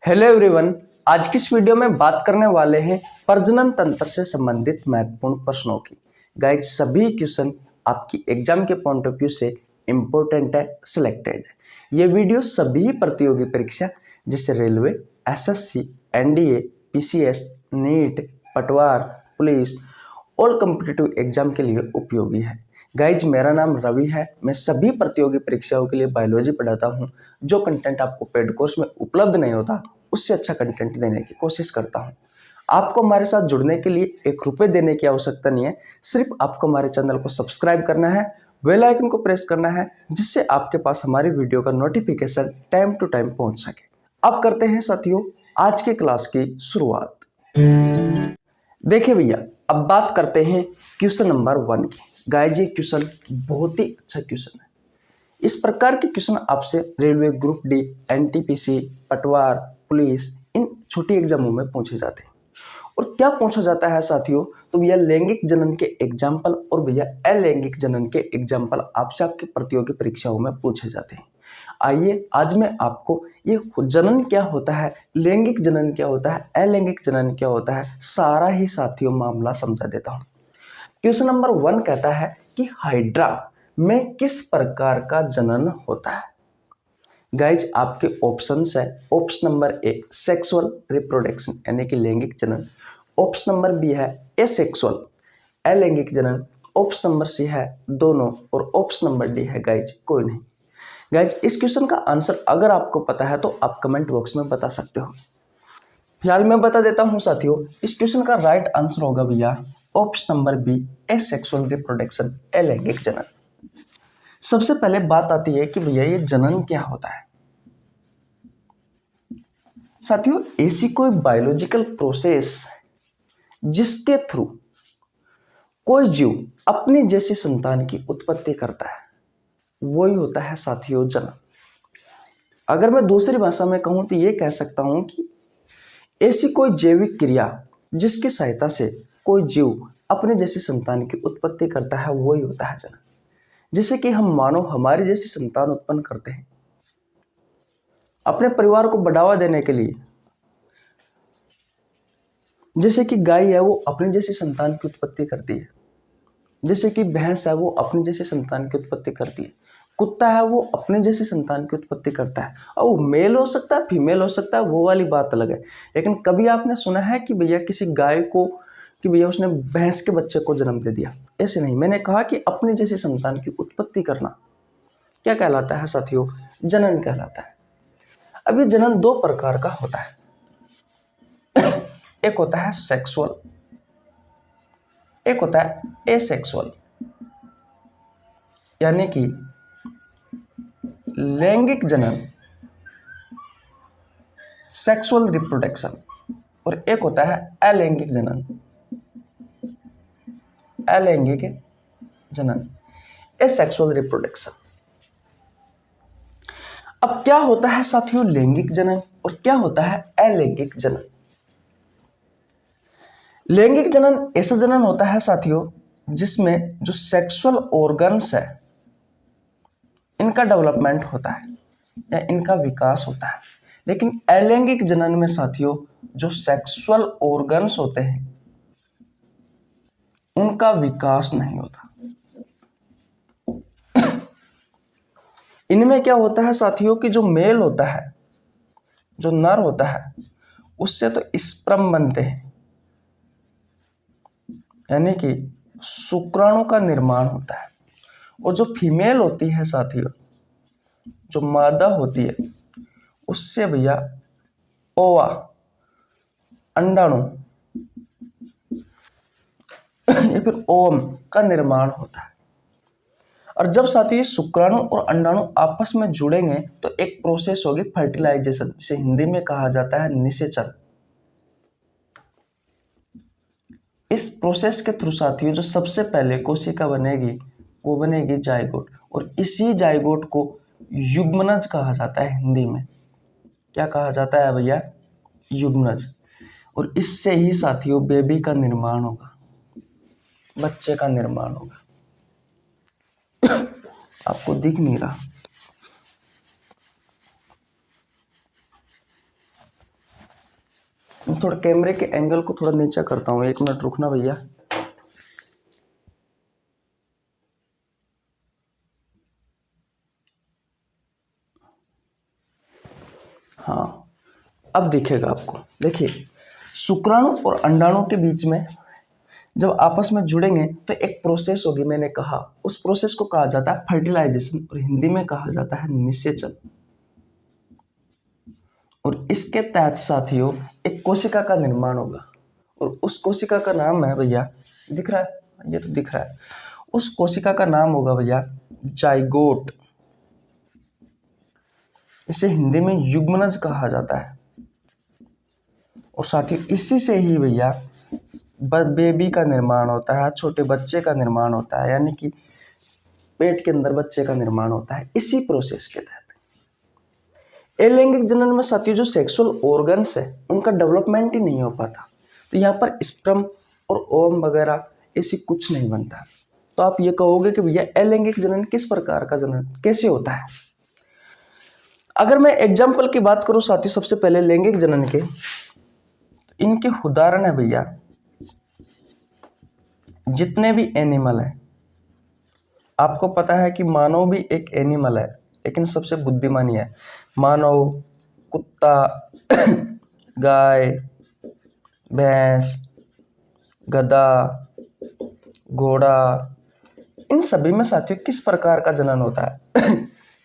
Hello everyone. आज की इस वीडियो में बात करने वाले हैं प्रजनन तंत्र से संबंधित महत्वपूर्ण प्रश्नों की। गाइज सभी क्वेश्चन आपकी एग्जाम के पॉइंट ऑफ व्यू से इम्पोर्टेंट है, सिलेक्टेड है। ये वीडियो सभी प्रतियोगी परीक्षा जैसे railway, SSC, NDA, PCS, NEET, पटवार, पुलिस ऑल कॉम्पिटिटिव एग्जाम के लिए उपयोगी है। गाइज मेरा नाम रवि है। मैं सभी प्रतियोगी परीक्षाओं के लिए बायोलॉजी पढ़ाता हूँ। जो कंटेंट आपको पेड कोर्स में उपलब्ध नहीं होता उससे अच्छा कंटेंट देने की कोशिश करता हूँ। आपको हमारे साथ जुड़ने के लिए ₹1 देने की आवश्यकता नहीं है। सिर्फ आपको हमारे चैनल को सब्सक्राइब करना है, बेल आइकन को प्रेस करना है, जिससे आपके पास हमारी वीडियो का नोटिफिकेशन टाइम टू टाइम पहुंच सके। अब करते हैं साथियों आज के क्लास की शुरुआत। देखिए भैया, अब बात करते हैं क्वेश्चन नंबर 1 की। गाइज ये क्वेश्चन बहुत ही अच्छा क्वेश्चन है। इस प्रकार के क्वेश्चन आपसे रेलवे ग्रुप डी, एनटीपीसी, पटवार, पुलिस इन छोटी एग्जामों में पूछे जाते हैं। और क्या पूछा जाता है साथियों, तो भैया लैंगिक जनन के एग्जाम्पल और भैया अलैंगिक जनन के एग्जाम्पल आपसे आपके प्रतियोगी परीक्षाओं में पूछे जाते हैं। आइए आज मैं आपको ये जनन क्या होता है, लैंगिक जनन क्या होता है, अलैंगिक जनन क्या होता है, सारा ही साथियों मामला समझा देता हूँ। क्वेश्चन नंबर 1 कहता है कि हाइड्रा में किस प्रकार का जनन होता है। गाइज आपके ऑप्शंस है। ऑप्शन नंबर ए सेक्सुअल रिप्रोडक्शन यानी कि लैंगिक जनन, ऑप्शन नंबर बी है एसेक्सुअल अलैंगिक जनन, ऑप्शन नंबर सी है दोनों और ऑप्शन नंबर डी है गाइज कोई नहीं। गाइज इस क्वेश्चन का आंसर अगर आपको पता है तो आप कमेंट बॉक्स में बता सकते हो। फिलहाल मैं बता देता हूं साथियों, इस क्वेश्चन का राइट आंसर होगा भैया option number B asexual reproduction अलैंगिक जनन। सबसे पहले बात आती है कि भैया ये जनन क्या होता है। साथियों ऐसी कोई बायोलॉजिकल प्रोसेस जिसके थ्रू कोई जीव अपनी जैसी संतान की उत्पत्ति करता है, वही होता है साथियों जनन। अगर मैं दूसरी भाषा में कहूं तो ये कह सकता हूं कि ऐसी कोई जैविक क्रिया जिसकी सहायता से कोई जीव अपने जैसी संतान की उत्पत्ति करता है, वही होता है जनन। जैसे कि हम मानो हमारी जैसी संतान उत्पन्न करते हैं अपने परिवार को बढ़ावा देने के लिए। जैसे कि गाय है वो अपनी जैसी संतान की उत्पत्ति करती है, जैसे कि भैंस है वो अपनी जैसी संतान की उत्पत्ति करती है, कुत्ता है वो अपने जैसी संतान की उत्पत्ति करता है। और वो मेल हो सकता है फीमेल हो सकता है, वो वाली बात अलग है। लेकिन कभी आपने सुना है कि भैया किसी गाय को कि भैया उसने भैंस के बच्चे को जन्म दे दिया? ऐसे नहीं। मैंने कहा कि अपनी जैसी संतान की उत्पत्ति करना क्या कहलाता है साथियों? जनन कहलाता है। अब ये जनन 2 प्रकार का होता है। एक होता है सेक्सुअल, एक होता है एसेक्सुअल यानी कि लैंगिक जनन सेक्सुअल रिप्रोडक्शन, और एक होता है अलैंगिक जनन अलैंगिक जनन एसेक्सुअल रिप्रोडक्शन। अब क्या होता है साथियों लैंगिक जनन और क्या होता है अलैंगिक जनन? लैंगिक जनन ऐसा जनन होता है साथियों जिसमें जो सेक्सुअल ऑर्गन्स है इनका डेवलपमेंट होता है या इनका विकास होता है। लेकिन अलैंगिक जनन में साथियों जो सेक्सुअल ऑर्गन्स होते हैं उनका विकास नहीं होता। इनमें क्या होता है साथियों कि जो मेल होता है, जो नर होता है, उससे तो स्पर्म बनते हैं यानी कि शुक्राणु का निर्माण होता है। और जो फीमेल होती है साथियों, जो मादा होती है, उससे भैया ओवा अंडाणु या फिर ओवम का निर्माण होता है। और जब साथियों शुक्राणु और अंडाणु आपस में जुड़ेंगे तो एक प्रोसेस होगी फर्टिलाइजेशन, जिसे हिंदी में कहा जाता है निषेचन। इस प्रोसेस के थ्रू साथियों जो सबसे पहले कोशिका बनेगी वो बनेगी जाइगोट, और इसी जाइगोट को युग्मनज कहा जाता है। हिंदी में क्या कहा जाता है भैया? युग्मनज। और इससे ही साथियों बेबी का निर्माण होगा, बच्चे का निर्माण होगा। आपको दिख नहीं रहा। थोड़ा कैमरे के एंगल को थोड़ा नीचा करता हूँ, 1 मिनट रुकना भैया। हाँ, अब दिखेगा आपको। देखिए, शुक्राणु और अंडाणु के बीच में जब आपस में जुड़ेंगे तो एक प्रोसेस होगी, मैंने कहा उस प्रोसेस को कहा जाता है फर्टिलाइजेशन, और हिंदी में कहा जाता है निषेचन। और इसके तहत साथियों एक कोशिका का निर्माण होगा, और उस कोशिका का नाम है भैया, दिख रहा है, ये तो दिख रहा है, उस कोशिका का नाम होगा भैया जाइगोट। इसे हिंदी में युग्मनज कहा जाता है। और साथियों इसी से ही भैया बेबी का निर्माण होता है, छोटे बच्चे का निर्माण होता है, यानी कि पेट के अंदर बच्चे का निर्माण होता है इसी प्रोसेस के तहत। अलैंगिक जनन में साथियों जो सेक्सुअल ऑर्गन्स है उनका डेवलपमेंट ही नहीं हो पाता, तो यहाँ पर स्पर्म और ओवम वगैरह ऐसी कुछ नहीं बनता। तो आप ये कहोगे कि भैया अलैंगिक जनन किस प्रकार का जनन कैसे होता है। अगर मैं एग्जाम्पल की बात करूं साथियों, सबसे पहले लैंगिक जनन के, तो इनके उदाहरण है भैया जितने भी एनिमल है। आपको पता है कि मानव भी एक एनिमल है, लेकिन सबसे बुद्धिमानी है। मानव, कुत्ता, गाय, भैंस, गधा, घोड़ा, इन सभी में साथियों किस प्रकार का जनन होता है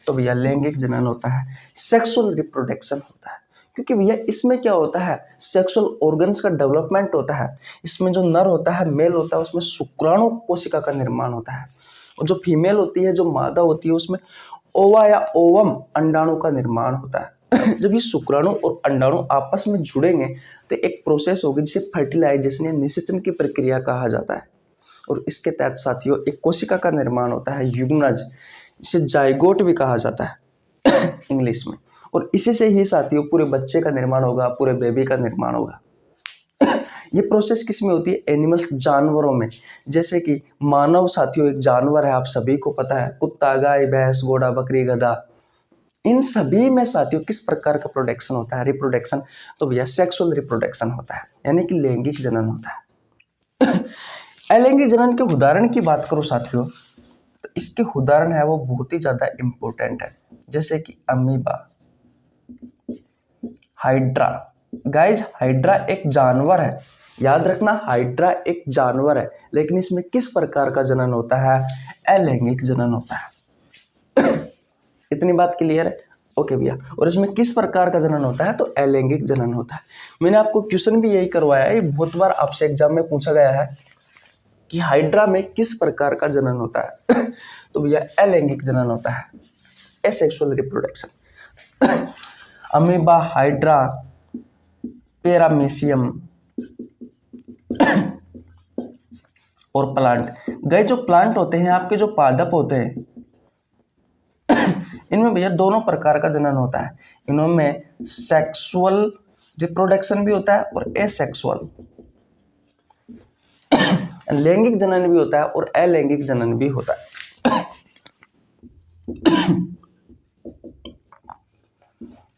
तो भैया लैंगिक जनन होता है, सेक्सुअल रिप्रोडक्शन होता है। क्योंकि भैया इसमें क्या होता है, सेक्सुअल ऑर्गन्स का डेवलपमेंट होता है। इसमें जो नर होता है, मेल होता है, उसमें शुक्राणु कोशिका का निर्माण होता है, और जो फीमेल होती है, जो मादा होती है, उसमें ओवा या ओवम अंडाणु का निर्माण होता है। जब ये शुक्राणु और अंडाणु आपस में जुड़ेंगे तो एक प्रोसेस होगी जिसे फर्टिलाइजेशन या निषेचन की प्रक्रिया कहा जाता है। और इसके तहत साथियों एक कोशिका का निर्माण होता है, युग्मनज, इसे जाइगोट भी कहा जाता है इंग्लिश में। और इसी से ही साथियों पूरे बच्चे का निर्माण होगा, पूरे बेबी का निर्माण होगा। ये प्रोसेस किस में होती है, एनिमल्स, जानवरों में। जैसे कि मानव साथियों एक जानवर है, आप सभी को पता है, कुत्ता, गाय, भैंस, घोड़ा, बकरी, गधा, इन सभी में साथियों किस प्रकार का प्रोडक्शन होता है, रिप्रोडक्शन, तो भैया सेक्सुअल रिप्रोडक्शन होता है, यानी कि लैंगिक जनन होता है। अलैंगिक जनन के उदाहरण की बात करो साथियों, तो इसके उदाहरण है वो बहुत ही ज्यादा इंपॉर्टेंट है, जैसे कि अमीबा, हाइड्रा। गाइज हाइड्रा एक जानवर है, याद रखना हाइड्रा एक जानवर है, लेकिन इसमें किस प्रकार का जनन होता है, अलैंगिक जनन होता है। इतनी बात क्लियर है, ओके भैया। और इसमें किस प्रकार का जनन होता है, तो अलैंगिक जनन होता है। मैंने आपको क्वेश्चन भी यही करवाया है, बहुत बार आपसे एग्जाम में पूछा गया है कि हाइड्रा में किस प्रकार का जनन होता है तो भैया अलैंगिक जनन होता है, asexual reproduction. Amoeba, hydra, paramecium और प्लांट। गए जो प्लांट होते हैं, आपके जो पादप होते हैं, इनमें भैया दोनों प्रकार का जनन होता है। इनमें सेक्सुअल रिप्रोडक्शन भी होता है और एसेक्सुअल, लैंगिक जनन भी होता है और अलैंगिक जनन भी होता है।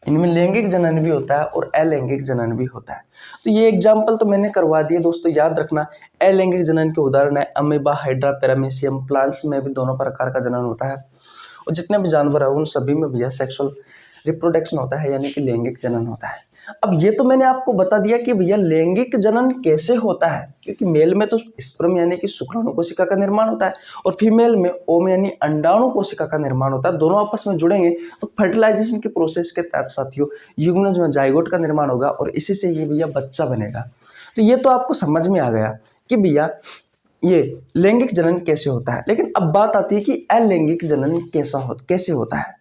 इनमें लैंगिक जनन भी होता है और अलैंगिक जनन भी होता है। तो ये एग्जाम्पल तो मैंने करवा दिए दोस्तों, याद रखना। अलैंगिक जनन के उदाहरण है अमीबा, हाइड्रा, पैरामीशियम। प्लांट्स में भी दोनों प्रकार का जनन होता है, और जितने भी जानवर है उन सभी में भैया सेक्सुअल रिप्रोडक्शन होता है, यानी कि लैंगिक जनन होता है। अब ये तो मैंने आपको बता दिया कि भैया लैंगिक जनन कैसे होता है, क्योंकि मेल में तो स्पर्म यानी कि शुक्राणु कोशिका का निर्माण होता है, और फीमेल में ओम यानी अंडाणु कोशिका का निर्माण होता है। दोनों आपस में जुड़ेंगे तो फर्टिलाइजेशन के प्रोसेस के तहत साथियों युग्मनज में जाइगोट का निर्माण होगा, और इसी से ये भैया बच्चा बनेगा। तो ये तो आपको समझ में आ गया कि भैया ये लैंगिक जनन कैसे होता है। लेकिन अब बात आती है कि अलैंगिक जनन कैसे होता है।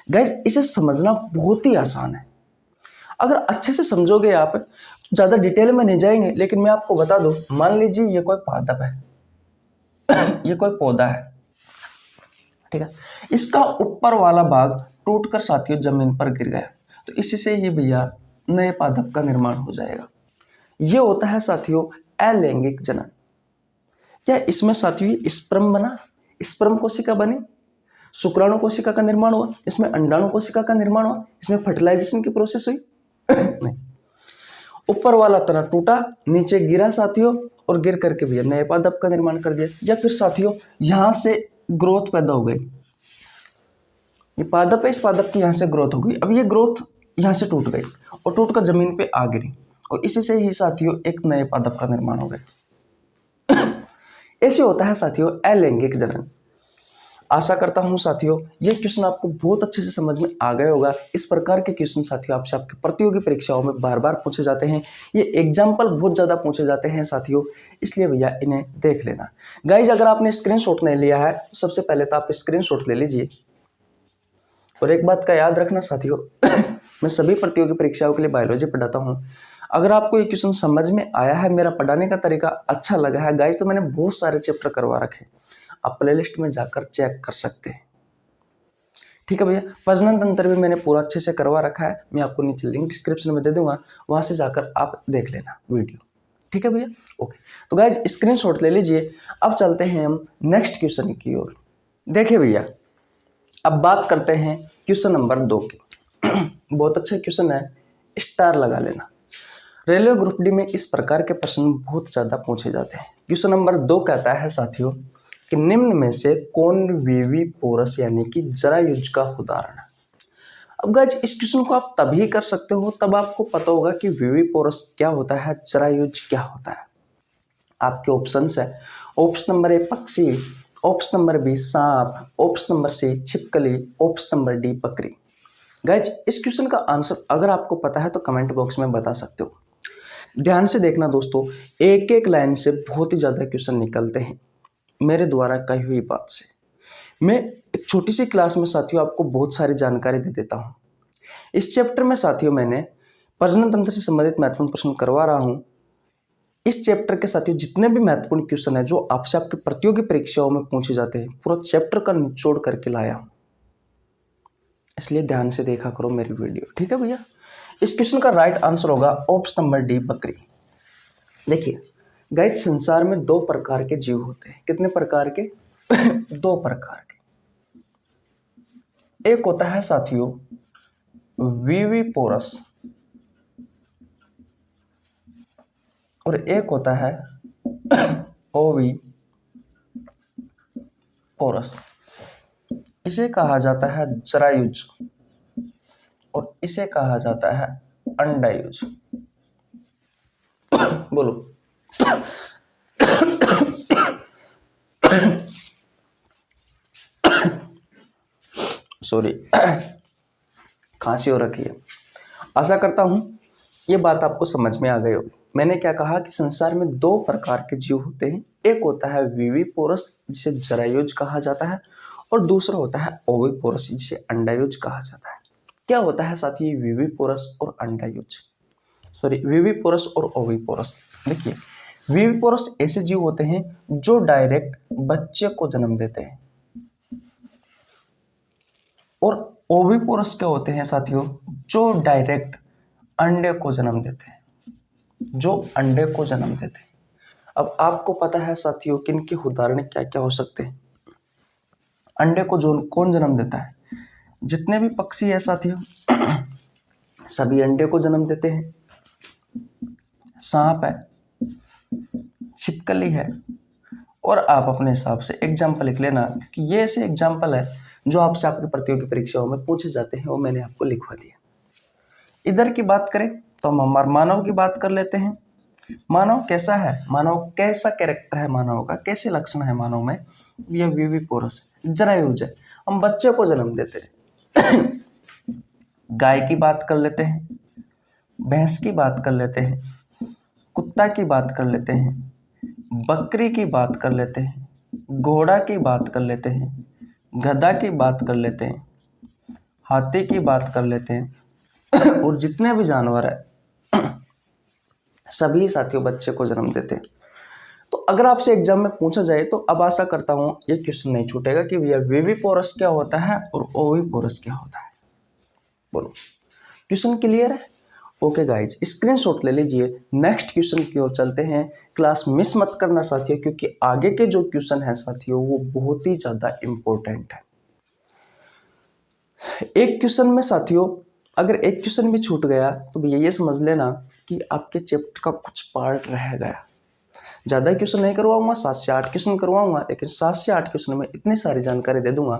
गाइस इसे समझना बहुत ही आसान है, अगर अच्छे से समझोगे आप, ज्यादा डिटेल में नहीं जाएंगे। लेकिन मैं आपको बता दूं, मान लीजिए ये कोई पादप है ये कोई पौधा है, ठीक है, इसका ऊपर वाला भाग टूटकर साथियों जमीन पर गिर गया, तो इसी से ये भैया नए पादप का निर्माण हो जाएगा। ये होता है साथियों अलैंगिक जनन। क्या इसमें साथियों स्पर्म बना, स्पर्म कोशिका बनी, शुक्राणु कोशिका का निर्माण हुआ, इसमें अंडाणु कोशिका का निर्माण हुआ, इसमें फर्टिलाइजेशन की प्रोसेस हुई नहीं। ऊपर वाला तना टूटा, नीचे गिरा साथियों, और गिर करके भैया नए पादप का निर्माण कर दिया। या फिर साथियों यहां से ग्रोथ पैदा हो गई, ये पादप है, इस पादप की यहां से ग्रोथ हो गई। अब ये ग्रोथ यहां से टूट गई और टूट कर जमीन पे आ गिरी, और इसी से ही साथियों एक नए पादप का निर्माण हो गया। ऐसे होता है साथियों अलैंगिक जनन। आशा करता हूं साथियों ये क्वेश्चन आपको बहुत अच्छे से समझ में आ गया होगा। इस प्रकार के क्वेश्चन साथियों आपसे आपकी प्रतियोगी परीक्षाओं में बार बार पूछे जाते हैं। ये एग्जाम्पल बहुत ज्यादा पूछे जाते हैं साथियों, इसलिए भैया इन्हें देख लेना। गाइज अगर आपने स्क्रीनशॉट नहीं लिया है तो सबसे पहले तो आप स्क्रीनशॉट ले लीजिए। और एक बात का याद रखना साथियों, मैं सभी प्रतियोगी परीक्षाओं के लिए बायोलॉजी पढ़ाता हूँ। अगर आपको ये क्वेश्चन समझ में आया है, मेरा पढ़ाने का तरीका अच्छा लगा है गाइज, तो मैंने बहुत सारे चैप्टर करवा रखे, आप प्लेलिस्ट में जाकर चेक कर सकते हैं। ठीक है भैया, प्रजनन तंत्र भी मैंने पूरा अच्छे से करवा रखा है, मैं आपको नीचे लिंक डिस्क्रिप्शन में दे दूंगा, वहां से जाकर आप देख लेना वीडियो। ठीक है भैया, ओके। तो गाइज स्क्रीनशॉट ले लीजिए। अब चलते हैं हम नेक्स्ट क्वेश्चन की ओर। देखिए भैया, अब बात करते हैं क्वेश्चन नंबर 2 की। बहुत अच्छा क्वेश्चन है, स्टार लगा लेना। रेलवे ग्रुप डी में इस प्रकार के प्रश्न बहुत ज्यादा पूछे जाते हैं। क्वेश्चन नंबर 2 कहता है साथियों कि निम्न में से कौन वीवी पोरस यानी कि जरायुज का उदाहरण है। अब गाइस इस क्वेश्चन को आप तभी कर सकते हो तब आपको पता होगा कि वीवी पोरस क्या होता है, जरायुज क्या होता है। आपके ऑप्शंस है, ऑप्शन नंबर ए पक्षी, ऑप्शन नंबर बी सांप, ऑप्शन नंबर सी छिपकली, ऑप्शन नंबर डी बकरी। गाइज इस क्वेश्चन का आंसर अगर आपको पता है तो कमेंट बॉक्स में बता सकते हो। ध्यान से देखना दोस्तों, एक एक लाइन से बहुत ही ज्यादा क्वेश्चन निकलते हैं मेरे द्वारा कही हुई बात से। मैं एक छोटी सी क्लास में साथियों आपको बहुत सारी जानकारी दे देता हूं। इस चैप्टर में साथियों मैंने प्रजनन तंत्र से संबंधित महत्वपूर्ण प्रश्न करवा रहा हूं। इस चैप्टर के साथियों जितने भी महत्वपूर्ण क्वेश्चन है जो आपसे आपके प्रतियोगी परीक्षाओं में पूछे जाते हैं, पूरा चैप्टर का निचोड़ करके लाया हूं, इसलिए ध्यान से देखा करो मेरी वीडियो। ठीक है भैया, इस क्वेश्चन का राइट आंसर होगा ऑप्शन नंबर डी बकरी। देखिए गाइस संसार में 2 प्रकार के जीव होते हैं। कितने प्रकार के? 2 प्रकार के। एक होता है साथियों विविपोरस और एक होता है ओविपोरस। इसे कहा जाता है जरायुज और इसे कहा जाता है अंडायुज। बोलो। सॉरी, खांसी हो रखी है। आशा करता हूं ये बात आपको समझ में आ गई होगी। मैंने क्या कहा कि संसार में 2 प्रकार के जीव होते हैं। एक होता है विविपोरस जिसे जरायुज कहा जाता है और दूसरा होता है ओविपोरस जिसे अंडायुज कहा जाता है। क्या होता है साथी विविपोरस और अंडायुज, सॉरी विविपोरस और ओविपोरस? देखिए विविपोरस ऐसे जीव होते हैं जो डायरेक्ट बच्चे को जन्म देते हैं और ओविपोरस क्या होते हैं साथियों जो डायरेक्ट अंडे को जन्म देते हैं, जो अंडे को जन्म देते हैं। अब आपको पता है साथियों कि इनके उदाहरण क्या क्या हो सकते हैं। अंडे को जो कौन जन्म देता है? जितने भी पक्षी है साथियों सभी अंडे को जन्म देते हैं। सांप है, छिपकली है, और आप अपने हिसाब से एग्जाम्पल लिख लेना क्योंकि ये ऐसे एग्जाम्पल है जो आपसे आपकी प्रतियोगी परीक्षाओं में पूछे जाते हैं, वो मैंने आपको लिखवा दिया। इधर की बात करें तो हम हमारे मानव की बात कर लेते हैं। मानव कैसा है? मानव कैसा कैरेक्टर है? मानव का कैसे लक्षण है? मानव में ये विविपोरस जरायुज है, हम बच्चे को जन्म देते हैं। गाय की बात कर लेते हैं, भैंस की बात कर लेते हैं, कुत्ता की बात कर लेते हैं, बकरी की बात कर लेते हैं, घोड़ा की बात कर लेते हैं, गधा की बात कर लेते हैं, हाथी की बात कर लेते हैं और जितने भी जानवर है सभी साथियों बच्चे को जन्म देते हैं। तो अगर आपसे एग्जाम में पूछा जाए तो अब आशा करता हूं ये क्वेश्चन नहीं छूटेगा कि भैया विविपोरस क्या होता है और ओविपोरस क्या होता है। बोलो, क्वेश्चन क्लियर है? ओके गाइज स्क्रीनशॉट ले लीजिए। नेक्स्ट क्वेश्चन की ओर चलते हैं। क्लास मिस मत करना साथियों क्योंकि आगे के जो क्वेश्चन है साथियों वो बहुत ही ज्यादा इंपॉर्टेंट है। एक क्वेश्चन में साथियों अगर एक क्वेश्चन भी छूट गया तो भैया ये समझ लेना कि आपके चैप्टर का कुछ पार्ट रह गया। ज़्यादा क्वेश्चन नहीं करवाऊंगा, 7 से 8 क्वेश्चन करवाऊंगा, लेकिन 7 से 8 क्वेश्चन में इतनी सारी जानकारी दे दूंगा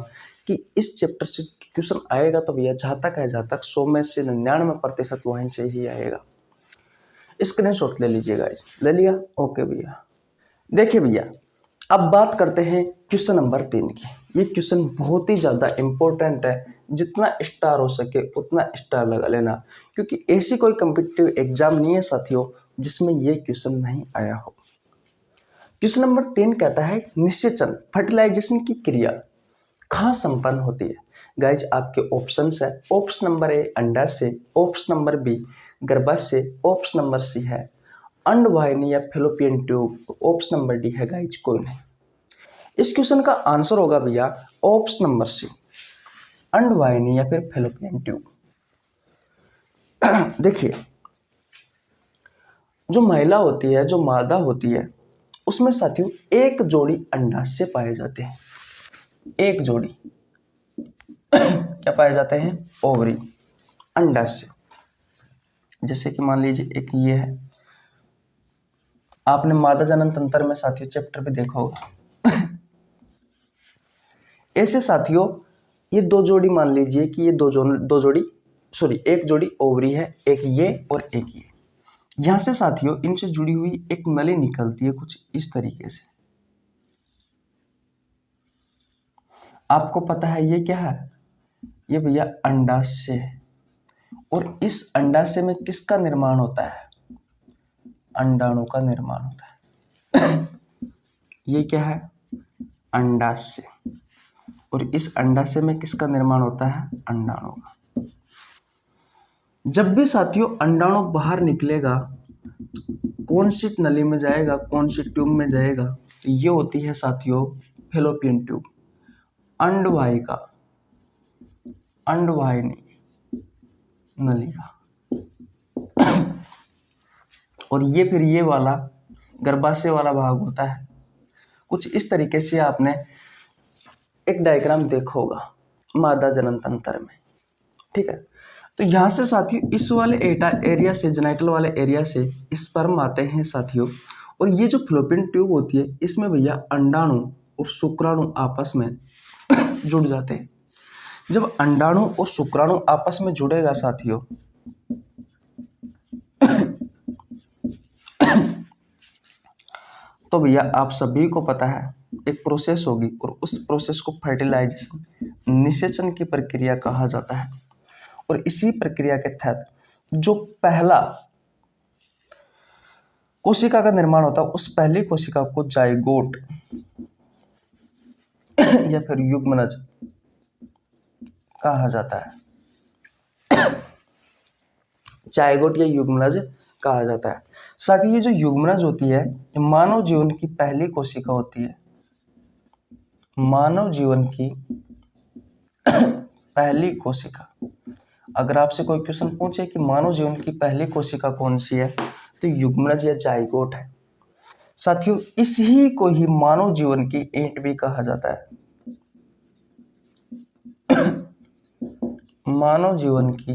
कि इस चैप्टर से क्वेश्चन आएगा तो भैया जहाँ तक है, जहाँ तक 100 में से 99% वहीं से ही आएगा। स्क्रीनशॉट ले लीजिएगा। ले लिया? ओके भैया। देखिए भैया, अब बात करते हैं क्वेश्चन नंबर 3 की। ये क्वेश्चन बहुत ही ज़्यादा इम्पोर्टेंट है, जितना स्टार हो सके उतना स्टार लगा लेना, क्योंकि ऐसी कोई कम्पिटिटिव एग्जाम नहीं है साथियों जिसमें ये क्वेश्चन नहीं आया हो। क्वेश्चन नंबर 3 कहता है निषेचन फर्टिलाइजेशन की क्रिया कहाँ संपन्न होती है। गाइज आपके ऑप्शंस है, ऑप्शन नंबर ए अंडाशय, ऑप्शन नंबर बी गर्भाशय, ऑप्शन नंबर सी है अंडवाहिनी या fallopian tube, option number D है गाइज कोई नहीं। इस क्वेश्चन का आंसर होगा भैया ऑप्शन नंबर सी अंडवाहिनी या फिर फेलोपियन ट्यूब। देखिए, जो महिला होती है, जो मादा होती है, उसमें साथियों एक जोड़ी अंडाशय पाए जाते हैं। एक जोड़ी क्या पाए जाते हैं? ओवरी, अंडाशय। जैसे कि मान लीजिए एक ये है, आपने मादा जनन तंत्र में साथियों चैप्टर पे देखा होगा। ऐसे साथियों ये दो जोड़ी, मान लीजिए कि ये एक जोड़ी ओवरी है, एक ये और एक ये। यहां से साथियों इनसे जुड़ी हुई एक नली निकलती है कुछ इस तरीके से। आपको पता है ये क्या है? ये भैया अंडाशय है। और इस अंडाशय में किसका निर्माण होता है? अंडाणु का निर्माण होता है। ये क्या है? अंडाशय। और इस अंडाशय में किसका निर्माण होता है? अंडाणु का। जब भी साथियों अंडाणु बाहर निकलेगा, कौन सी नली में जाएगा, कौन सी ट्यूब में जाएगा? तो ये होती है साथियों फेलोपियन ट्यूब, अंडवाहिका, अंडवाहिनी नलिका। और ये फिर ये वाला गर्भाशय वाला भाग होता है। कुछ इस तरीके से आपने एक डायग्राम देखा होगा मादा जनन तंत्र में, ठीक है। तो यहाँ से साथियों इस वाले एरिया से, जेनाइटल वाले एरिया से स्पर्म आते हैं साथियों। और ये जो फ्लोपियन ट्यूब होती है, इसमें भैया अंडाणु और शुक्राणु आपस में जुड़ जाते हैं। जब अंडाणु और शुक्राणु आपस में जुड़ेगा साथियों, तो भैया आप सभी को पता है एक प्रोसेस होगी, और उस प्रोसेस को फर्टिलाइजेशन, निषेचन की प्रक्रिया कहा जाता है। और इसी प्रक्रिया के तहत जो पहला कोशिका का निर्माण होता है, उस पहली कोशिका को जाइगोट या फिर युग्मनज कहा जाता है। जाइगोट या युग्मनज कहा जाता है। साथ ही ये जो युग्मनज होती है, मानव जीवन की पहली कोशिका होती है। मानव जीवन की पहली कोशिका। अगर आपसे कोई क्वेश्चन पूछे कि मानव जीवन की पहली कोशिका कौन सी है, तो युग्मनज या जाइगोट है। साथियों इसी को ही मानव जीवन की ईंट भी कहा जाता है। मानव जीवन की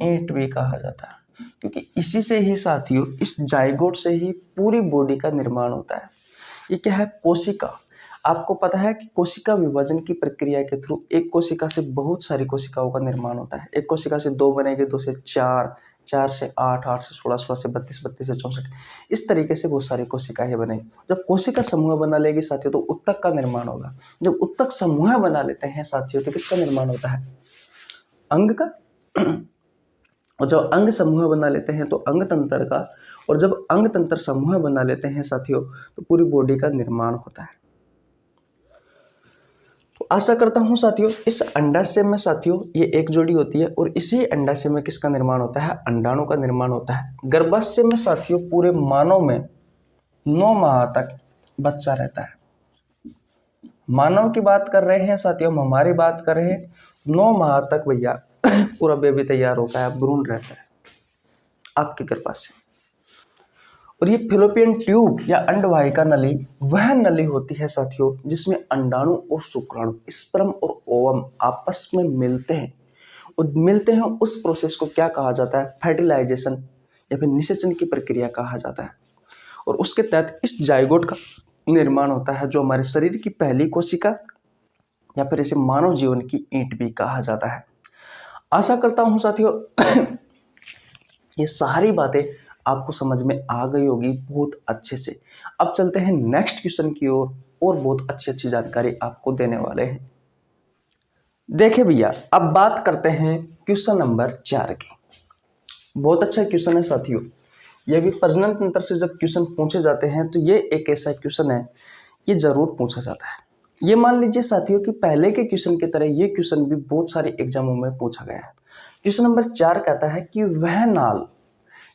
ईंट भी कहा जाता है, क्योंकि इसी से ही साथियों, इस जाइगोट से ही पूरी बॉडी का निर्माण होता है। ये क्या है? कोशिका। आपको पता है कि कोशिका विभाजन की प्रक्रिया के थ्रू एक कोशिका से बहुत सारी कोशिकाओं का निर्माण होता है। एक कोशिका से 2 बनेगी, 2 से 4, 4 से 8, 8 से 16, 16 से 32, 32 से 64, इस तरीके से बहुत सारी कोशिकाएं बनेगी। जब कोशिका समूह बना लेगी साथियों, तो उत्तक का निर्माण होगा। जब उत्तक समूह बना लेते हैं साथियों, तो किसका निर्माण होता है? अंग का। और जब अंग समूह बना लेते हैं तो अंग तंत्र का। और जब अंग तंत्र समूह बना लेते हैं साथियों, तो पूरी बॉडी का निर्माण होता है। तो आशा करता हूं साथियों इस अंडाशय में साथियों ये एक जोड़ी होती है, और इसी अंडाशय में किसका निर्माण होता है? अंडाणु का निर्माण होता है। गर्भाशय में साथियों पूरे मानव में 9 माह तक बच्चा रहता है। मानव की बात कर रहे हैं साथियों, हम हमारी बात कर रहे हैं। 9 माह तक भैया पूरा बेबी तैयार होता है, भ्रूण रहता है आपके गर्भाशय। और ये फेलोपियन ट्यूब या अंडवाहिका नली वह नली होती है साथियों जिसमें अंडाणु और शुक्राणु, स्पर्म और ओवम आपस में मिलते हैं। और मिलते हैं उस प्रोसेस को क्या कहा जाता है? फर्टिलाइजेशन या फिर निषेचन की प्रक्रिया कहा जाता है। और उसके तहत इस जाइगोट का निर्माण होता है, जो हमारे शरीर की पहली कोशिका या फिर इसे मानव जीवन की ईंट भी कहा जाता है। आशा करता हूं साथियों ये सारी बातें आपको समझ में आ गई होगी बहुत अच्छे से। अब चलते हैं नेक्स्ट क्वेश्चन की ओर और बहुत अच्छी अच्छी जानकारी आपको देने वाले हैं। देखिए भैया, अब बात करते हैं क्वेश्चन नंबर 4 की। बहुत अच्छा क्वेश्चन है साथियों। यह भी प्रजनन तंत्र से जब क्वेश्चन पूछे जाते हैं तो ये एक ऐसा क्वेश्चन है, ये जरूर पूछा जाता है। ये मान लीजिए साथियों कि पहले के क्वेश्चन की तरह ये क्वेश्चन भी बहुत सारे एग्जामों में पूछा गया है। क्वेश्चन नंबर 4 कहता है कि वह नाल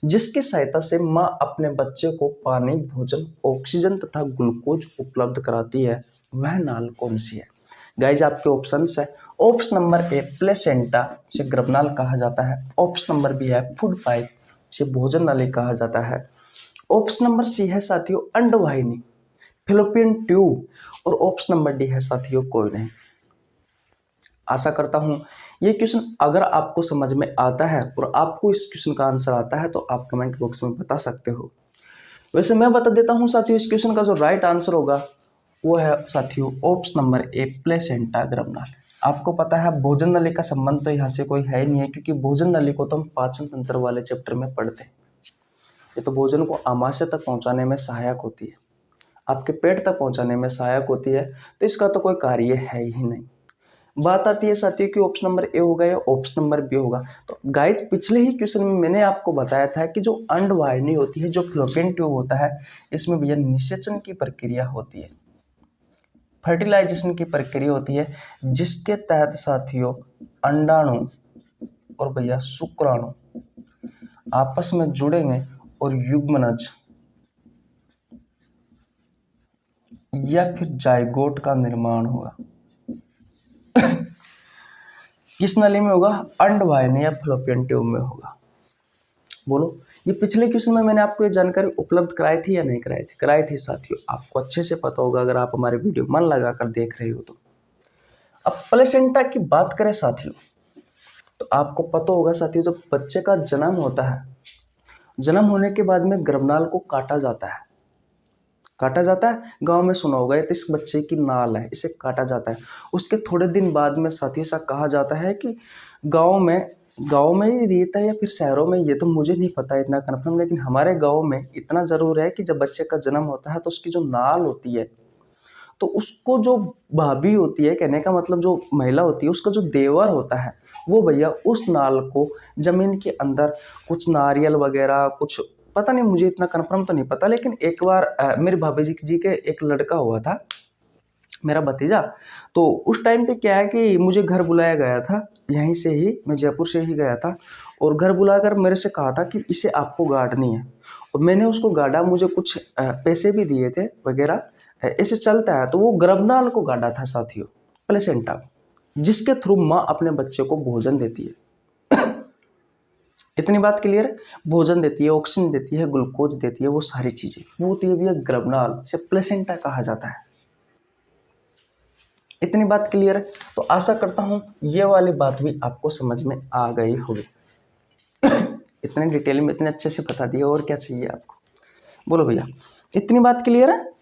जिसकी सहायता से माँ अपने बच्चे को पानी, भोजन, ऑक्सीजन तथा ग्लूकोज उपलब्ध कराती है, वह नाल कौन सी है। गाइज आपके ऑप्शंस है। ऑप्शन नंबर ए प्लेसेंटा से गर्भनाल कहा जाता है। ऑप्शन नंबर बी है फूड पाइप से भोजन नाली कहा जाता है। ऑप्शन नंबर सी है साथियों अंडवाहिनी, फिलोपियन ट्यूब। और ऑप्शन नंबर डी है साथियों कोई नहीं। आशा करता हूं ये क्वेश्चन अगर आपको समझ में आता है और आपको इस क्वेश्चन का आंसर आता है तो आप कमेंट बॉक्स में बता सकते हो। वैसे मैं बता देता हूं साथियों, इस क्वेश्चन का जो राइट आंसर होगा वो है साथियों ऑप्शन नंबर ए प्लेसेंटा गर्भनाल। आपको पता है भोजन नली का संबंध तो यहाँ से कोई है नहीं है, क्योंकि भोजन नली को तो हम पाचन तंत्र वाले चैप्टर में पढ़ते हैं। ये तो भोजन को आमाशय तक पहुंचाने में सहायक होती है, आपके पेट तक पहुंचाने में सहायक होती है, तो इसका तो कोई कार्य है ही नहीं। बात आती है साथियों कि ऑप्शन नंबर ए होगा या ऑप्शन नंबर बी होगा। तो गाइस पिछले ही क्वेश्चन में मैंने आपको बताया था कि जो अंडवाहिनी होती है, जो फ्लोपियन ट्यूब होता है, इसमें भैया निषेचन की प्रक्रिया होती है, फर्टिलाइजेशन की प्रक्रिया होती है, जिसके तहत साथियों अंडाणु और भैया शुक्राणु आपस में जुड़ेंगे और युग्मनज या फिर जाइगोट का निर्माण होगा। किस नली में होगा? अंडवाहिनी या फ्लोपियन ट्यूब में होगा। बोलो, ये पिछले क्वेश्चन में मैंने आपको ये जानकारी उपलब्ध कराई थी या नहीं कराई थी? कराई थी साथियों, आपको अच्छे से पता होगा अगर आप हमारे वीडियो मन लगाकर देख रहे हो तो। अब प्लेसेंटा की बात करें साथियों, तो आपको पता होगा साथियों जब बच्चे का जन्म होता है, जन्म होने के बाद में गर्भनाल को काटा जाता है। काटा जाता है, गांव में सुना होगा, तो इस बच्चे की नाल है, इसे काटा जाता है। उसके थोड़े दिन बाद में साथियों ऐसा कहा जाता है कि गांव में ही रहता है या फिर शहरों में, ये तो मुझे नहीं पता इतना कन्फर्म, लेकिन हमारे गांव में इतना जरूर है कि जब बच्चे का जन्म होता है तो उसकी जो नाल होती है, तो उसको जो भाभी होती है, कहने का मतलब जो महिला होती है, उसका जो देवर होता है, वो भैया उस नाल को जमीन के अंदर कुछ नारियल वगैरह, कुछ पता नहीं, मुझे इतना कन्फर्म तो नहीं पता, लेकिन एक बार मेरे भाभी जी के एक लड़का हुआ था, मेरा भतीजा। तो उस टाइम पे क्या है कि मुझे घर बुलाया गया था, यहीं से ही, मैं जयपुर से ही गया था, और घर बुलाकर मेरे से कहा था कि इसे आपको गाड़नी है, और मैंने उसको गाड़ा, मुझे कुछ पैसे भी दिए थे वगैरह, ऐसे चलता है। तो वो गर्भनाल को गाड़ा था साथियों, प्लेसेंटा, जिसके थ्रू माँ अपने बच्चे को भोजन देती है। इतनी बात क्लियर है? भोजन देती है, ऑक्सीजन देती है, ग्लूकोज देती है, वो सारी चीजें वो होती है गर्भनाल, से प्लेसेंटा कहा जाता है। इतनी बात क्लियर है? तो आशा करता हूं ये वाली बात भी आपको समझ में आ गई होगी। इतने डिटेल में इतने अच्छे से बता दिया, और क्या चाहिए आपको? बोलो भैया, इतनी बात क्लियर है?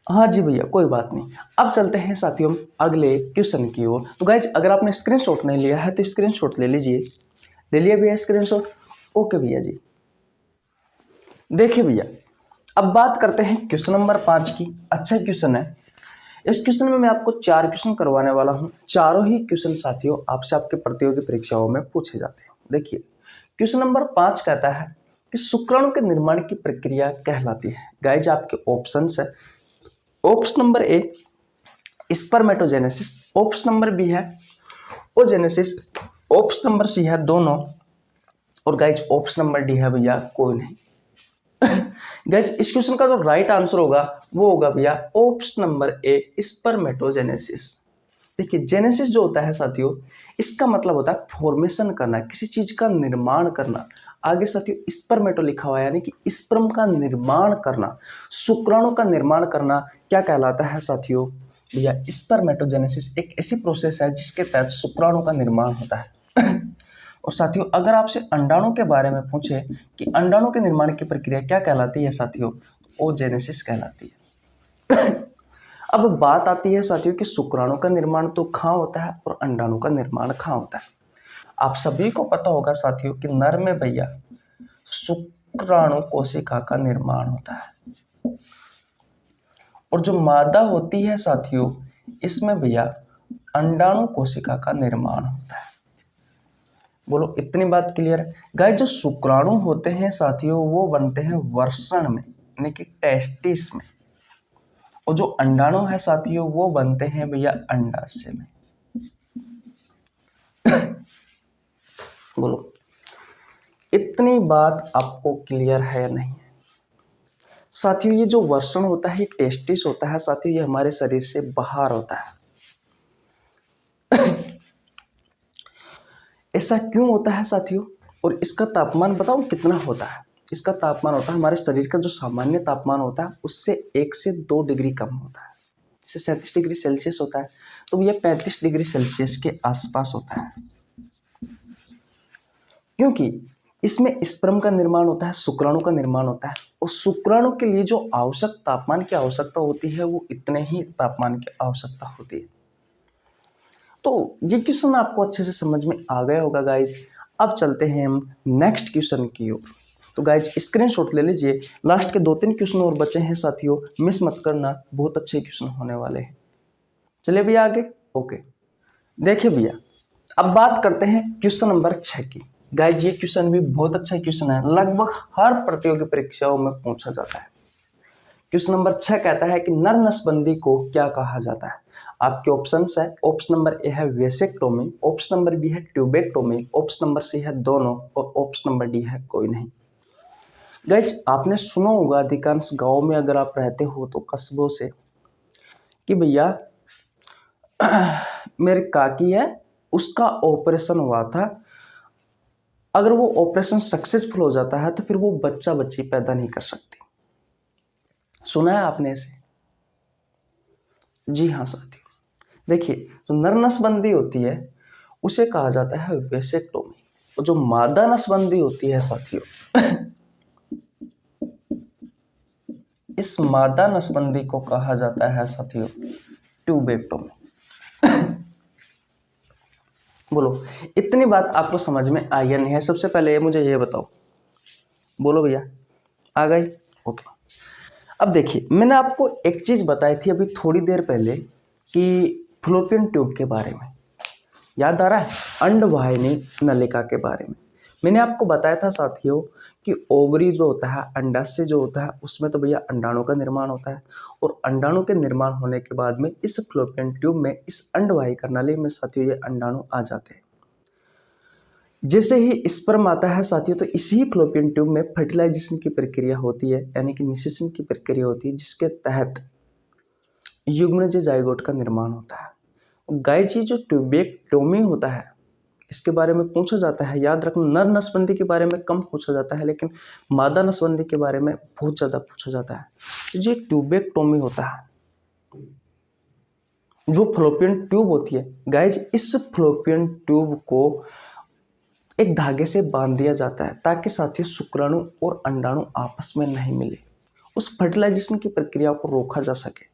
हाँ जी भैया, कोई बात नहीं। अब चलते हैं साथियों अगले क्वेश्चन की ओर। तो गाइज अगर आपने स्क्रीनशॉट नहीं लिया है तो स्क्रीनशॉट ले लीजिए। ले लिया भैया स्क्रीनशॉट? ओके भैया जी। देखिए भैया, अब बात करते हैं क्वेश्चन नंबर 5 की। अच्छा क्वेश्चन है। इस क्वेश्चन में मैं आपको 4 क्वेश्चन करवाने वाला हूं। चारों ही क्वेश्चन साथियों आपसे आपके प्रतियोगी परीक्षाओं में पूछे जाते हैं। देखिए क्वेश्चन नंबर 5 कहता है कि शुक्राणु के निर्माण की प्रक्रिया कहलाती है। गाइज आपके ऑप्शंस है। Option number A spermatogenesis, option number B है ओजेनेसिस, ऑप्शन नंबर सी है दोनों, और गाइज ऑप्शन नंबर डी है भैया कोई नहीं। गाइज इस क्वेश्चन का जो राइट आंसर होगा वो होगा भैया ऑप्शन नंबर ए स्पर्मेटोजेनेसिस। देखिए जेनेसिस जो होता है साथियों, इसका मतलब होता है फॉर्मेशन करना, किसी चीज का निर्माण करना। आगे साथियों स्पर्मेटो लिखा हुआ है, यानी कि स्पर्म का निर्माण करना, शुक्राणु का निर्माण करना क्या कहलाता है साथियों? भैया स्पर्मेटोजेनेसिस एक ऐसी प्रोसेस है जिसके तहत शुक्राणु का निर्माण होता है। और साथियों अगर आपसे अंडाणु के बारे में पूछे कि अंडाणु के निर्माण की प्रक्रिया क्या कहलाती है साथियों, ओजेनेसिस कहलाती है। अब बात आती है साथियों कि शुक्राणु का निर्माण तो कहाँ होता है और अंडाणु का निर्माण कहाँ होता है। आप सभी को पता होगा साथियों कि नर में भैया शुक्राणु कोशिका का निर्माण होता है और जो मादा होती है साथियों इसमें भैया अंडाणु कोशिका का निर्माण होता है। बोलो इतनी बात क्लियर है। गाइस जो शुक्राणु होते हैं साथियों वो बनते हैं वर्षण में यानी कि टेस्टिस में, और जो अंडाणु है साथियों वो बनते हैं भैया अंडाशय में। बोलो इतनी बात आपको क्लियर है या नहीं है साथियों। ये जो वर्षण होता है टेस्टिस होता है साथियों, ये हमारे शरीर से बाहर होता है। ऐसा क्यों होता है साथियों, और इसका तापमान बताओ कितना होता है। इसका तापमान होता है हमारे शरीर का जो सामान्य तापमान होता है उससे 1 से 2 डिग्री कम होता है। जैसे 37 डिग्री सेल्सियस होता है तो ये 35 डिग्री सेल्सियस के आसपास होता है, क्योंकि इसमें स्पर्म का निर्माण होता है, शुक्राणु का निर्माण होता है, और शुक्राणु के लिए जो आवश्यक तापमान की आवश्यकता होती है वो इतने ही तापमान की आवश्यकता होती है। तो ये क्वेश्चन आपको अच्छे से समझ में आ गया होगा गाइज। अब चलते हैं हम नेक्स्ट क्वेश्चन की ओर। तो गाइज स्क्रीनशॉट ले लीजिए, लास्ट के 2-3 क्वेश्चन और बचे हैं साथियों, मिस मत करना, बहुत अच्छे क्वेश्चन होने वाले हैं। चलिए भैया आगे। ओके देखिए भैया अब बात करते हैं क्वेश्चन नंबर 6 की। गाइज ये क्वेश्चन भी बहुत अच्छा क्वेश्चन है, लगभग हर प्रतियोगी परीक्षाओं में पूछा जाता है। क्वेश्चन नंबर 6 कहता है कि नर नसबंदी को क्या कहा जाता है। आपके ऑप्शंस है, ऑप्शन नंबर ए है वेसेक्टोमी, ऑप्शन नंबर बी है ट्यूबेक्टोमी, ऑप्शन नंबर सी है दोनों, और ऑप्शन नंबर डी है कोई नहीं। गाइज आपने सुना होगा अधिकांश गाँव में अगर आप रहते हो तो कस्बों से कि भैया मेरे काकी है उसका ऑपरेशन हुआ था, अगर वो ऑपरेशन सक्सेसफुल हो जाता है तो फिर वो बच्चा बच्ची पैदा नहीं कर सकती। सुना है आपने इसे? जी हाँ साथियों, देखिए जो नर नसबंदी होती है उसे कहा जाता है वेसेक्टोमी, और जो मादा नसबंदी होती है साथियों इस मादा नसबंदी को कहा जाता है साथियों ट्यूबेक्टोमी। बोलो इतनी बात आपको समझ में आई या नहीं है? सबसे पहले मुझे ये बताओ, बोलो भैया आ गई? ओके अब देखिए मैंने आपको एक चीज बताई थी अभी थोड़ी देर पहले कि फ्लोपियन ट्यूब के बारे में, याद आ रहा है? अंडवाहिनी नलिका के बारे में मैंने आपको बताया था साथियों कि ओवरी जो होता है, अंडाशय जो होता है, उसमें तो भैया अंडाणु का निर्माण होता है, और अंडाणु के निर्माण होने के बाद में इस फ्लोपियन ट्यूब में, इस अंडवाहिका नली में साथियों ये अंडाणु आ जाते हैं। जैसे ही स्पर्म आता है साथियों तो इसी फ्लोपियन ट्यूब में फर्टिलाइजेशन की प्रक्रिया होती है, यानी कि निषेचन की प्रक्रिया होती है, जिसके तहत युग्मनज जाइगोट का निर्माण होता है। गाइस ये जो ट्यूबेक्टोमी होता है इसके बारे में पूछा जाता है, याद रखना नर नसबंदी के बारे में कम पूछा जाता है, लेकिन मादा नसबंदी के बारे में बहुत ज्यादा पूछा जाता है। तो जो ट्यूबेक्टोमी होता है, जो फ्लोपियन ट्यूब होती है गाइज, इस फ्लोपियन ट्यूब को एक धागे से बांध दिया जाता है ताकि साथियों शुक्राणु और अंडाणु आपस में नहीं मिले, उस फर्टिलाइजेशन की प्रक्रिया को रोका जा सके।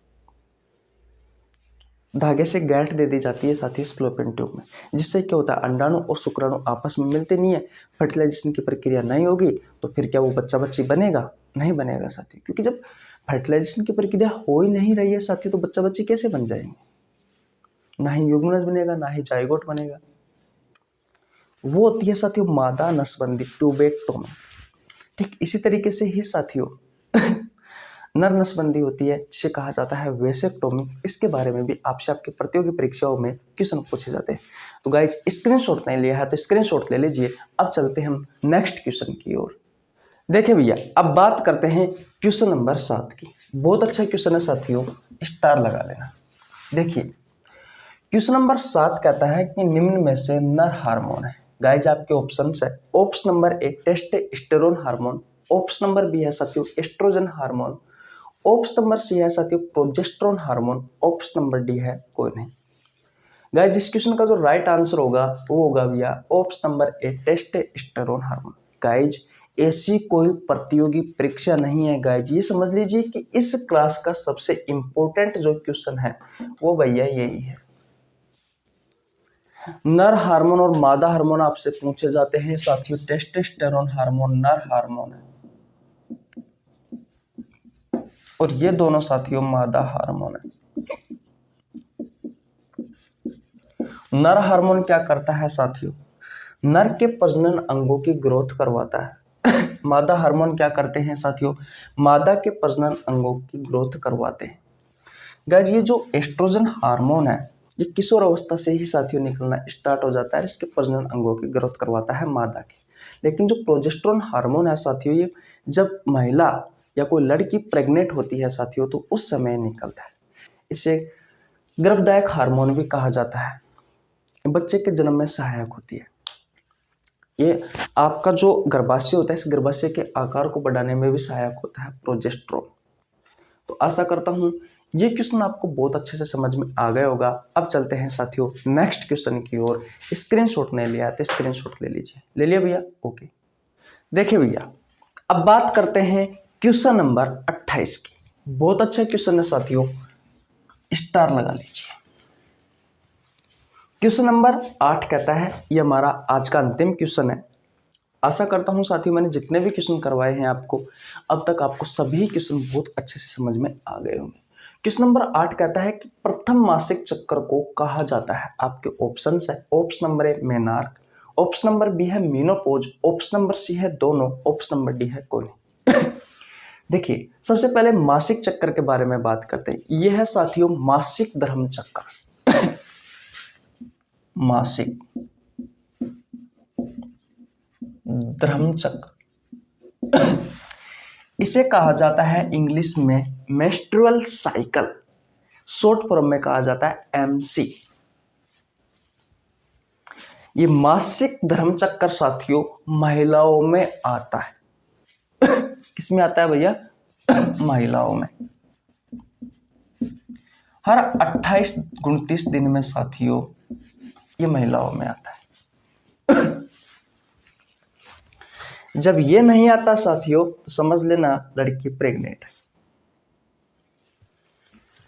धागे से गांठ दे दी जाती है साथियों इस फ्लोपियन ट्यूब में, जिससे क्या होता है अंडाणु और शुक्राणु आपस में मिलते नहीं है, फर्टिलाइजेशन की प्रक्रिया नहीं होगी तो फिर क्या वो बच्चा बच्ची बनेगा? नहीं बनेगा साथियों, क्योंकि जब फर्टिलाइजेशन की प्रक्रिया हो ही नहीं रही है साथियों तो बच्चा बच्ची कैसे बन जाएंगे? ना ही युग्मनज बनेगा ना ही जाइगोट बनेगा। वो होती है साथियों मादा नसबंदी ट्यूबेक्टोमी। ठीक इसी तरीके से ही साथियों नर नसबंदी होती है जिसे कहा जाता है वेसेक्टोमी। इसके बारे में भी आपसे आपके प्रतियोगी परीक्षाओं में क्वेश्चन पूछे जाते हैं। तो गाइज स्क्रीनशॉट नहीं लिया है तो स्क्रीनशॉट ले लीजिए। अब चलते हैं हम नेक्स्ट क्वेश्चन की ओर। देखिए भैया अब बात करते हैं क्वेश्चन नंबर 7 की। बहुत अच्छा क्वेश्चन है साथियों, स्टार लगा लेना। देखिए क्वेश्चन नंबर 7 कहता है कि निम्न में से नर हार्मोन है। गाइज आपके ऑप्शन है, option number A testosterone hormone, option number B है साथियों estrogen hormone, option number C है साथियों progesterone hormone, option number D है कोई नहीं। गाइस इस क्वेश्चन का जो राइट आंसर होगा वो होगा भैया option number A, testosterone hormone. Guys ऐसी कोई प्रतियोगी परीक्षा नहीं है गाइज, ये समझ लीजिए कि इस क्लास का सबसे इंपॉर्टेंट जो क्वेश्चन है वो भैया यही है। नर हार्मोन और मादा हार्मोन आपसे पूछे जाते हैं साथियों। टेस्टोस्टेरोन हार्मोन नर हार्मोन है और ये दोनों साथियों मादा हार्मोन है। नर हार्मोन क्या करता है साथियों? नर के प्रजनन अंगों की ग्रोथ करवाता है। मादा हार्मोन क्या करते हैं साथियों? मादा के प्रजनन अंगों की ग्रोथ करवाते हैं। गाइस ये जो एस्ट्रोजन हार्मोन है ये किशोर अवस्था से ही साथियों निकलना स्टार्ट हो जाता है, इसके प्रजनन अंगों की ग्रोथ करवाता है मादा की। लेकिन जो प्रोजेस्टेरोन हार्मोन है साथियों ये जब महिला या कोई लड़की प्रेग्नेंट होती है साथियों तो उस समय निकलता है। इसे गर्भदायक हार्मोन भी कहा जाता है, बच्चे के जन्म में सहायक होती है। ये आपका जो गर्भाशय होता है इस गर्भाशय के आकार को बढ़ाने में भी सहायक होता है प्रोजेस्टेरोन। तो आशा करता हूं ये क्वेश्चन आपको बहुत अच्छे से समझ में आ गया होगा। अब चलते हैं साथियों नेक्स्ट क्वेश्चन की ओर। स्क्रीनशॉट नहीं लिया तो स्क्रीनशॉट ले लीजिए। ले लिया भैया? ओके। देखिए भैया अब बात करते हैं क्वेश्चन नंबर 28 की। बहुत अच्छा क्वेश्चन है साथियों, स्टार लगा लीजिए। क्वेश्चन नंबर 8 कहता है, ये हमारा आज का अंतिम क्वेश्चन है। आशा करता हूं साथियों मैंने जितने भी क्वेश्चन करवाए हैं आपको अब तक आपको सभी क्वेश्चन बहुत अच्छे से समझ में आ गए होंगे। क्वेश्चन नंबर 8 कहता है कि प्रथम मासिक चक्र को कहा जाता है। आपके ऑप्शंस है, option number A menarche, option number B है मीनोपॉज, ऑप्शन नंबर सी है दोनों, ऑप्शन नंबर डी है कोई नहीं। देखिए सबसे पहले मासिक चक्र के बारे में बात करते हैं। यह है साथियों मासिक धर्म चक्र। मासिक धर्म चक्र इसे कहा जाता है इंग्लिश में मेंस्ट्रुअल साइकिल, शॉर्ट फॉर्म में कहा जाता है एमसी। ये मासिक धर्म चक्र साथियों महिलाओं में आता है। किसमें आता है भैया? महिलाओं में। हर 28-29 दिन में साथियों ये महिलाओं में आता है। जब ये नहीं आता साथियों तो समझ लेना लड़की प्रेग्नेंट है।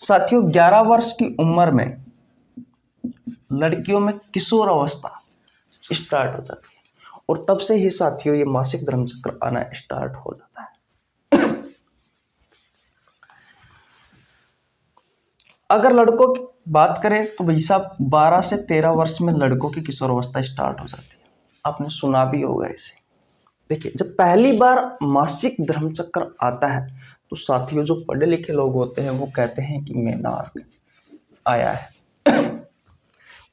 साथियों 11 वर्ष की उम्र में लड़कियों में किशोर अवस्था स्टार्ट हो जाती है और तब से ही साथियों ये मासिक धर्म चक्र आना स्टार्ट हो जाता है। अगर लड़कों की बात करें तो भाई साहब 12 से 13 वर्ष में लड़कों की किशोर अवस्था स्टार्ट हो जाती है। आपने सुना भी होगा इसे। देखिए जब पहली बार मासिक धर्म चक्र आता है तो साथियों जो पढ़े लिखे लोग होते हैं वो कहते हैं कि मेनार्क आया है।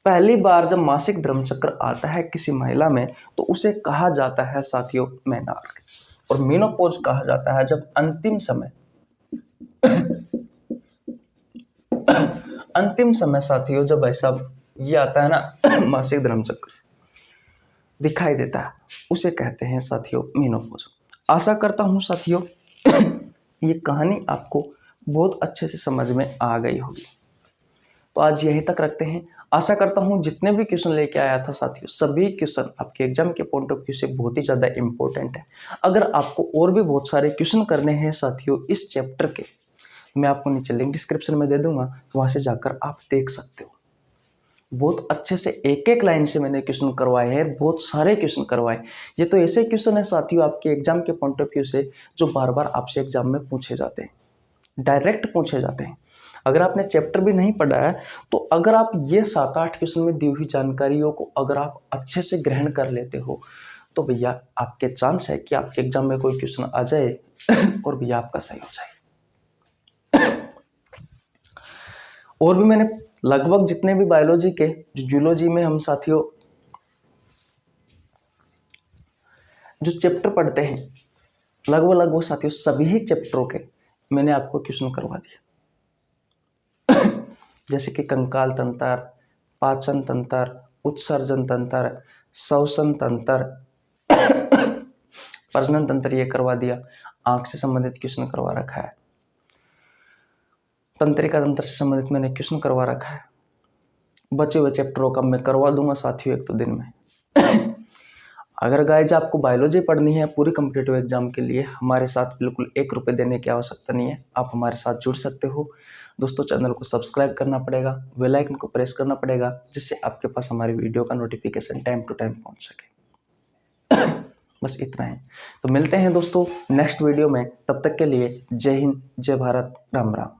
पहली बार जब मासिक धर्म चक्र आता है किसी महिला में तो उसे कहा जाता है साथियों मेनार्क। और मेनोपॉज कहा जाता है जब अंतिम समय साथियों जब ऐसा ये आता है ना मासिक धर्म चक्र दिखाई देता है उसे कहते हैं साथियों मेनोपॉज। आशा करता हूं साथियों ये कहानी आपको बहुत अच्छे से समझ में आ गई होगी। तो आज यहीं तक रखते हैं। आशा करता हूं जितने भी क्वेश्चन लेके आया था साथियों सभी क्वेश्चन आपके एग्जाम के पॉइंट ऑफ व्यू से बहुत ही ज़्यादा इंपॉर्टेंट है। अगर आपको और भी बहुत सारे क्वेश्चन करने हैं साथियों इस चैप्टर के, मैं आपको नीचे लिंक डिस्क्रिप्शन में दे दूंगा, वहां से जाकर आप देख सकते हो। बहुत अच्छे से एक एक लाइन से मैंने क्वेश्चन करवाए हैं, बहुत सारे क्वेश्चन करवाए। ये तो ऐसे क्वेश्चन है साथियों आपके एग्जाम के पॉइंट ऑफ व्यू से जो बार बार आपसे एग्जाम में पूछे जाते हैं, डायरेक्ट पूछे जाते हैं। अगर आपने चैप्टर भी नहीं पढ़ा है तो अगर आप ये 7-8 क्वेश्चन में दी हुई जानकारियों को अगर आप अच्छे से ग्रहण कर लेते हो तो भैया आपके चांस है कि आपके एग्जाम में कोई क्वेश्चन आ जाए और भैया आपका सही हो जाए। और भी मैंने लगभग जितने भी बायोलॉजी के जो जूलॉजी में हम साथियों जो चैप्टर पढ़ते हैं लगभग साथियों सभी ही चैप्टरों के मैंने आपको क्वेश्चन करवा दिया। जैसे कि कंकाल तंत्र, पाचन तंत्र, उत्सर्जन तंत्र, श्वसन तंत्र, प्रजनन तंत्र ये करवा दिया। आंख से संबंधित क्वेश्चन करवा रखा है। तंत्रिका तंत्र से संबंधित मैंने क्वेश्चन करवा रखा है। बचे हुए चैप्टरों का मैं करवा दूंगा साथियों 1-2 दिन में। अगर गाइज आपको बायोलॉजी पढ़नी है पूरी कॉम्पिटिटिव एग्जाम के लिए, हमारे साथ बिल्कुल 1 रुपये देने की आवश्यकता नहीं है, आप हमारे साथ जुड़ सकते हो। दोस्तों चैनल को सब्सक्राइब करना पड़ेगा, बेल आइकन को प्रेस करना पड़ेगा, जिससे आपके पास हमारी वीडियो का नोटिफिकेशन टाइम टू टाइम पहुंच सके। बस इतना है। तो मिलते हैं दोस्तों नेक्स्ट वीडियो में, तब तक के लिए जय हिंद, जय भारत, राम राम।